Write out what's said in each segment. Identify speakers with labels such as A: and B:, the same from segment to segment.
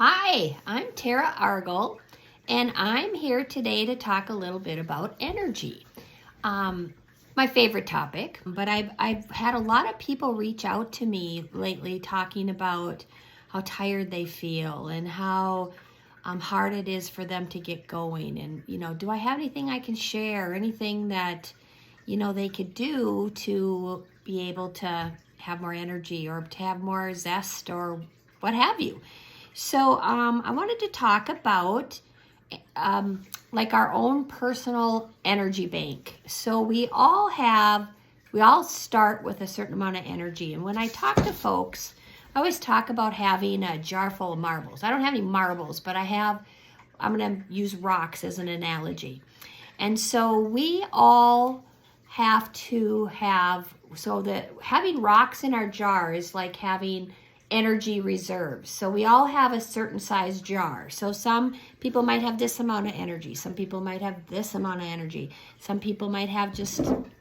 A: Hi, I'm Tara Argel, and I'm here today to talk a little bit about energy. My favorite topic, but I've had a lot of people reach out to me lately talking about how tired they feel and how hard it is for them to get going. And, do I have anything I can share, anything that, they could do to be able to have more energy or to have more zest or what have you? So I wanted to talk about like our own personal energy bank. So we all start with a certain amount of energy. And when I talk to folks, I always talk about having a jar full of marbles. I don't have any marbles, but I'm going to use rocks as an analogy. And so we all have to so that having rocks in our jar is like having energy reserves. So we all have a certain size jar. So some people might have this amount of energy. Some people might have this amount of energy. Some people might have just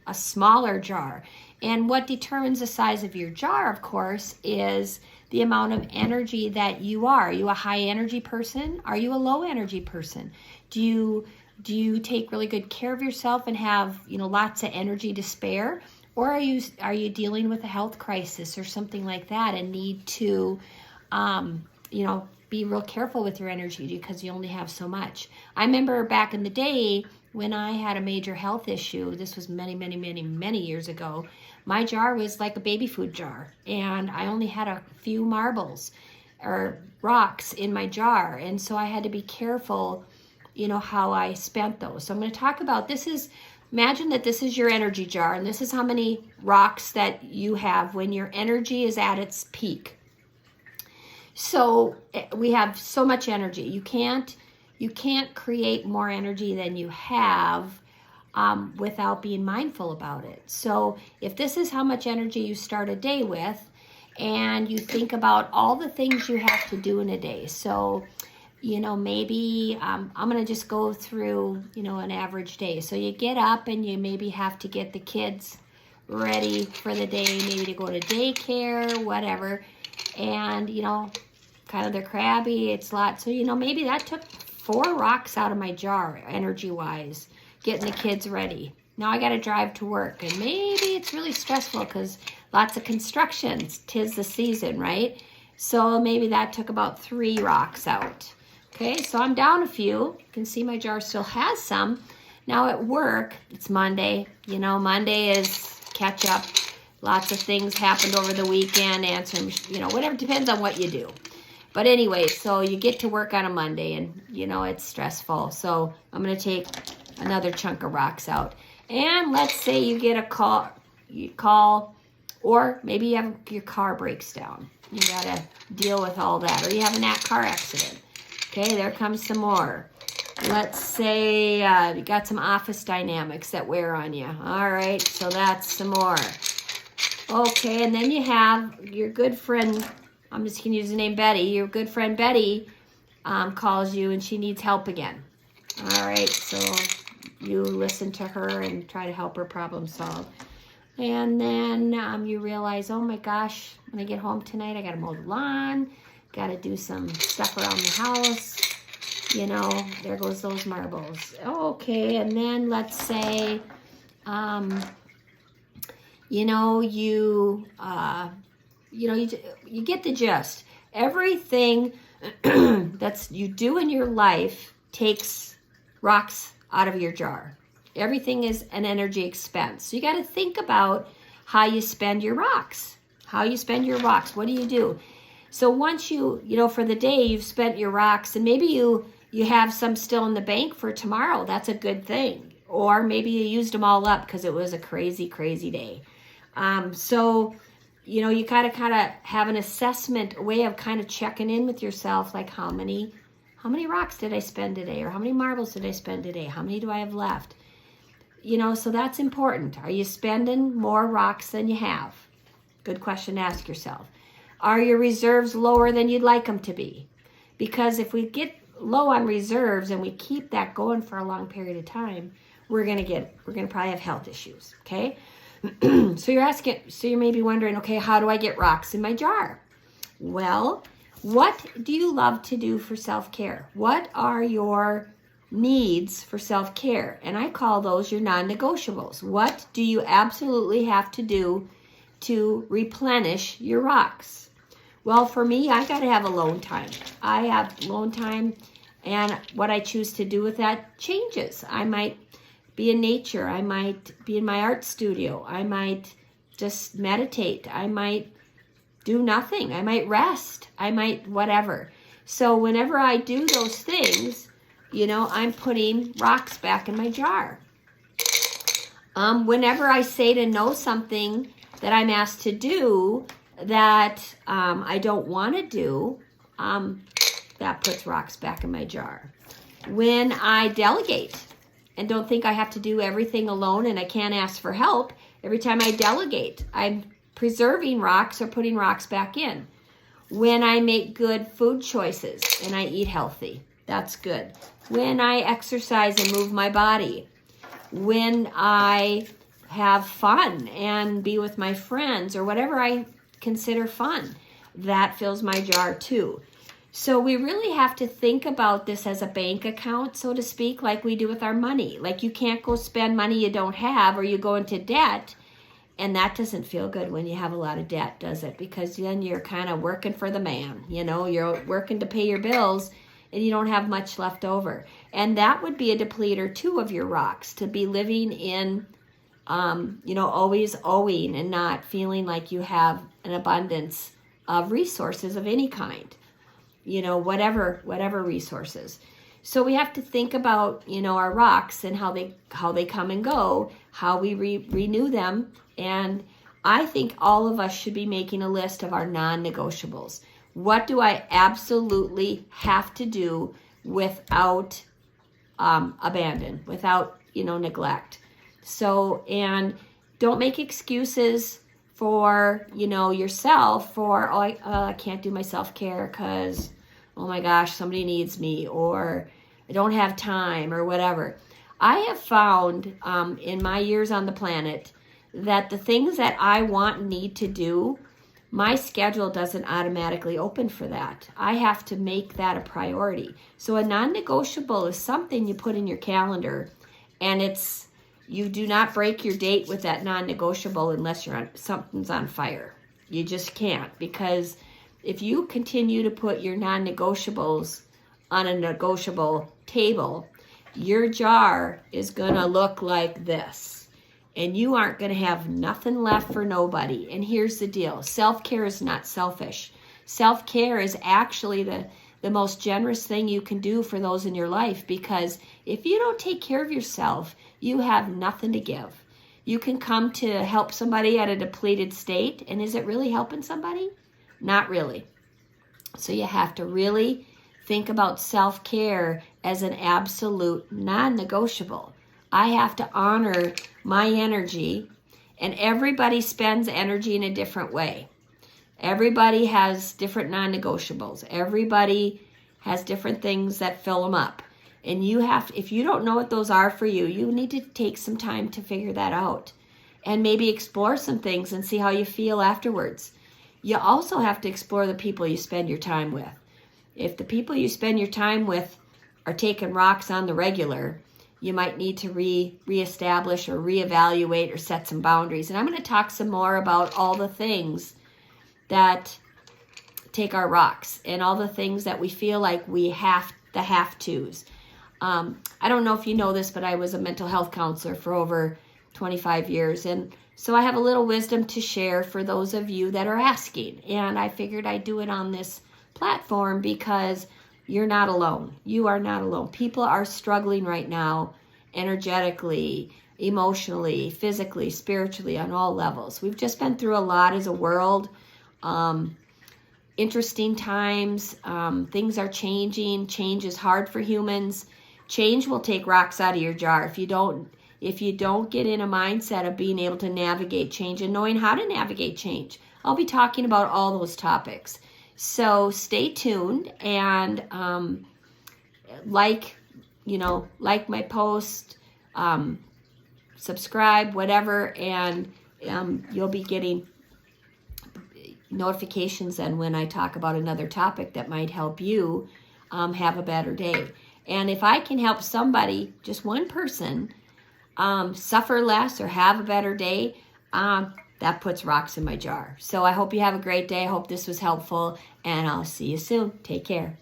A: a smaller jar. And what determines the size of your jar, of course, is the amount of energy that you are. Are you a high energy person? Are you a low energy person? Do you take really good care of yourself and have, lots of energy to spare? Or are you dealing with a health crisis or something like that and need to, be real careful with your energy because you only have so much? I remember back in the day when I had a major health issue, this was many, many, many, many years ago, my jar was like a baby food jar and I only had a few marbles or rocks in my jar. And so I had to be careful, how I spent those. So I'm going to talk about imagine that this is your energy jar, and this is how many rocks that you have when your energy is at its peak. So we have so much energy. You can't create more energy than you have without being mindful about it. So if this is how much energy you start a day with, and you think about all the things you have to do in a day. So maybe I'm going to just go through, an average day. So you get up and you maybe have to get the kids ready for the day, maybe to go to daycare, whatever. And, kind of they're crabby. It's a lot. So, maybe that took 4 rocks out of my jar, energy-wise, getting the kids ready. Now I got to drive to work. And maybe it's really stressful because lots of construction. 'Tis the season, right? So maybe that took about 3 rocks out. Okay, so I'm down a few. You can see my jar still has some. Now at work, it's Monday. Monday is catch up. Lots of things happened over the weekend, answering, whatever, depends on what you do. But anyway, so you get to work on a Monday and, it's stressful. So I'm going to take another chunk of rocks out. And let's say you get a call, or maybe your car breaks down. You got to deal with all that. Or you have a car accident. Okay, there comes some more. Let's say you got some office dynamics that wear on you. All right, so that's some more. Okay, and then you have your good friend, I'm just going to use the name Betty. Your good friend Betty calls you and she needs help again. All right, so you listen to her and try to help her problem solve. And then you realize, oh my gosh, when I get home tonight, I got to mow the lawn. Got to do some stuff around the house. There goes those marbles. Okay, and then let's say, you get the gist. Everything that's you do in your life takes rocks out of your jar. Everything is an energy expense. So you got to think about how you spend your rocks. What do you do? So once for the day you've spent your rocks, and maybe you have some still in the bank for tomorrow, that's a good thing. Or maybe you used them all up because it was a crazy, crazy day. So, you gotta kind of have an assessment, a way of kind of checking in with yourself, like how many rocks did I spend today? Or how many marbles did I spend today? How many do I have left? So that's important. Are you spending more rocks than you have? Good question to ask yourself. Are your reserves lower than you'd like them to be? Because if we get low on reserves and we keep that going for a long period of time, we're gonna probably have health issues. Okay, so you may be wondering, okay, how do I get rocks in my jar? Well, What do you love to do for self-care? What are your needs for self-care? And I call those your non-negotiables. What do you absolutely have to do to replenish your rocks? Well, for me, I got to have alone time. I have alone time, and what I choose to do with that changes. I might be in nature. I might be in my art studio. I might just meditate. I might do nothing. I might rest. I might whatever. So whenever I do those things, I'm putting rocks back in my jar. Whenever I say to know something that I'm asked to do that I don't want to do, that puts rocks back in my jar. When I delegate and don't think I have to do everything alone and I can't ask for help, every time I delegate, I'm preserving rocks or putting rocks back in. When I make good food choices and I eat healthy, that's good. When I exercise and move my body, when I have fun and be with my friends or whatever I consider fun, that fills my jar too. So we really have to think about this as a bank account, so to speak, like we do with our money. Like you can't go spend money you don't have or you go into debt. And that doesn't feel good when you have a lot of debt, does it? Because then you're kind of working for the man. You're working to pay your bills and you don't have much left over. And that would be a depleter too of your rocks, to be living in, always owing and not feeling like you have an abundance of resources of any kind, whatever resources. So we have to think about, our rocks and how they come and go, how we renew them. And I think all of us should be making a list of our non-negotiables. What do I absolutely have to do without abandon, without, neglect? So, and don't make excuses for, yourself for, I can't do my self-care because, oh my gosh, somebody needs me, or I don't have time, or whatever. I have found in my years on the planet that the things that I want and need to do, my schedule doesn't automatically open for that. I have to make that a priority. So a non-negotiable is something you put in your calendar, and you do not break your date with that non-negotiable unless something's on fire. You just can't, because if you continue to put your non-negotiables on a negotiable table, your jar is going to look like this. And you aren't going to have nothing left for nobody. And here's the deal. Self-care is not selfish. Self-care is actually the most generous thing you can do for those in your life, because if you don't take care of yourself, you have nothing to give. You can come to help somebody at a depleted state, and is it really helping somebody? Not really. So you have to really think about self-care as an absolute non-negotiable. I have to honor my energy, and everybody spends energy in a different way. Everybody has different non-negotiables. Everybody has different things that fill them up. And if you don't know what those are for you, you need to take some time to figure that out and maybe explore some things and see how you feel afterwards. You also have to explore the people you spend your time with. If the people you spend your time with are taking rocks on the regular, you might need to reestablish or reevaluate or set some boundaries. And I'm going to talk some more about all the things that take our rocks and all the things that we feel like we have, the have-tos. I don't know if you know this, but I was a mental health counselor for over 25 years. And so I have a little wisdom to share for those of you that are asking. And I figured I'd do it on this platform because you're not alone. You are not alone. People are struggling right now energetically, emotionally, physically, spiritually, on all levels. We've just been through a lot as a world. Interesting times. Things are changing. Change is hard for humans. Change will take rocks out of your jar. If you don't get in a mindset of being able to navigate change and knowing how to navigate change. I'll be talking about all those topics. So stay tuned and like my post, subscribe, whatever, and you'll be getting notifications then when I talk about another topic that might help you have a better day. And if I can help somebody, just one person, suffer less or have a better day, that puts rocks in my jar. So I hope you have a great day. I hope this was helpful, and I'll see you soon. Take care.